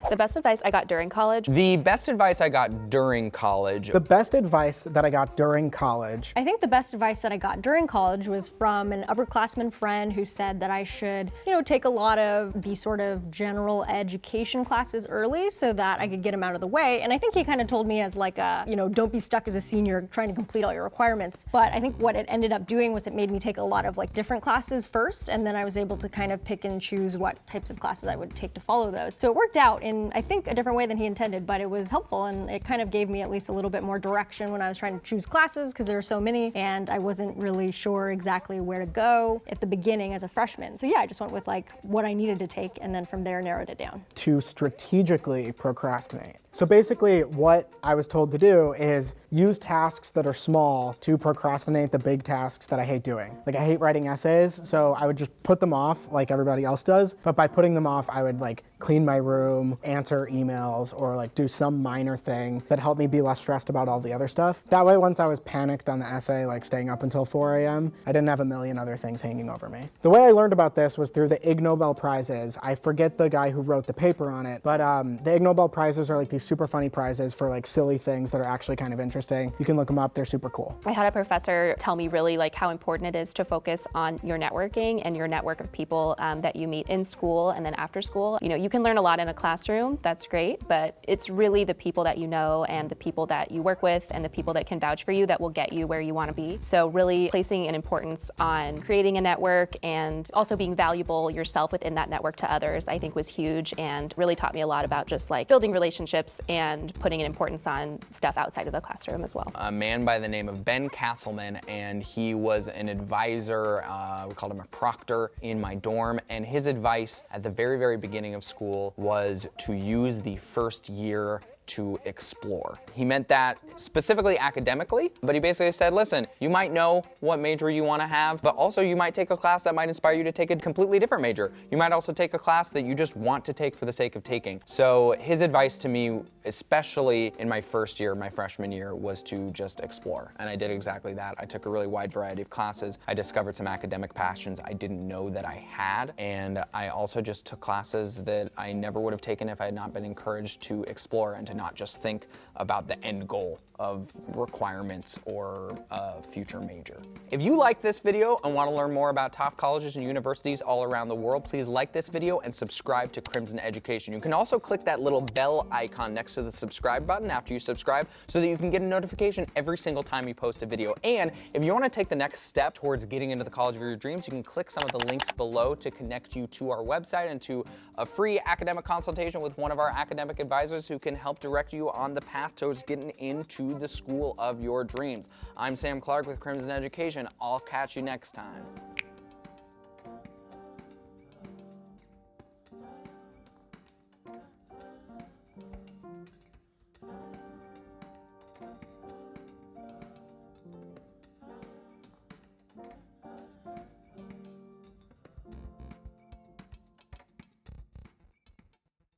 The best advice I got during college. The best advice I got during college. The best advice that I got during college. I think the best advice that I got during college was from an upperclassman friend who said that I should, take a lot of the sort of general education classes early so that I could get them out of the way. And I think he kind of told me as like a, don't be stuck as a senior trying to complete all your requirements. But I think what it ended up doing was it made me take a lot of like different classes first, and then I was able to kind of pick and choose what types of classes I would take to follow those. So it worked out in, I think, a different way than he intended, but it was helpful, and it kind of gave me at least a little bit more direction when I was trying to choose classes, because there were so many, and I wasn't really sure exactly where to go at the beginning as a freshman. So yeah, I just went with like what I needed to take, and then from there narrowed it down. To strategically procrastinate. So basically what I was told to do is use tasks that are small to procrastinate the big tasks that I hate doing. Like I hate writing essays, so I would just put them off like everybody else does. But by putting them off, I would like clean my room, answer emails, or like do some minor thing that helped me be less stressed about all the other stuff. That way, once I was panicked on the essay, like staying up until 4 a.m., I didn't have a million other things hanging over me. The way I learned about this was through the Ig Nobel Prizes. I forget the guy who wrote the paper on it, but the Ig Nobel Prizes are like these super funny prizes for like silly things that are actually kind of interesting. You can look them up, they're super cool. I had a professor tell me really like how important it is to focus on your networking and your network of people that you meet in school and then after school. You can learn a lot in a classroom, that's great, but it's really the people that you know and the people that you work with and the people that can vouch for you that will get you where you want to be. So really placing an importance on creating a network and also being valuable yourself within that network to others, I think was huge and really taught me a lot about just like building relationships and putting an importance on stuff outside of the classroom as well. A man by the name of Ben Castleman, and he was an advisor, we called him a proctor in my dorm, and his advice at the very, very beginning of school was to use the first year to explore. He meant that specifically academically, but he basically said, listen, you might know what major you want to have, but also you might take a class that might inspire you to take a completely different major. You might also take a class that you just want to take for the sake of taking. So his advice to me, especially in my first year, my freshman year, was to just explore. And I did exactly that. I took a really wide variety of classes. I discovered some academic passions I didn't know that I had. And I also just took classes that I never would have taken if I had not been encouraged to explore and to not just think about the end goal of requirements or a future major. If you like this video and want to learn more about top colleges and universities all around the world, please like this video and subscribe to Crimson Education. You can also click that little bell icon next to the subscribe button after you subscribe so that you can get a notification every single time you post a video. And if you want to take the next step towards getting into the college of your dreams, you can click some of the links below to connect you to our website and to a free academic consultation with one of our academic advisors who can help direct you on the path towards getting into the school of your dreams. I'm Sam Clark with Crimson Education. I'll catch you next time.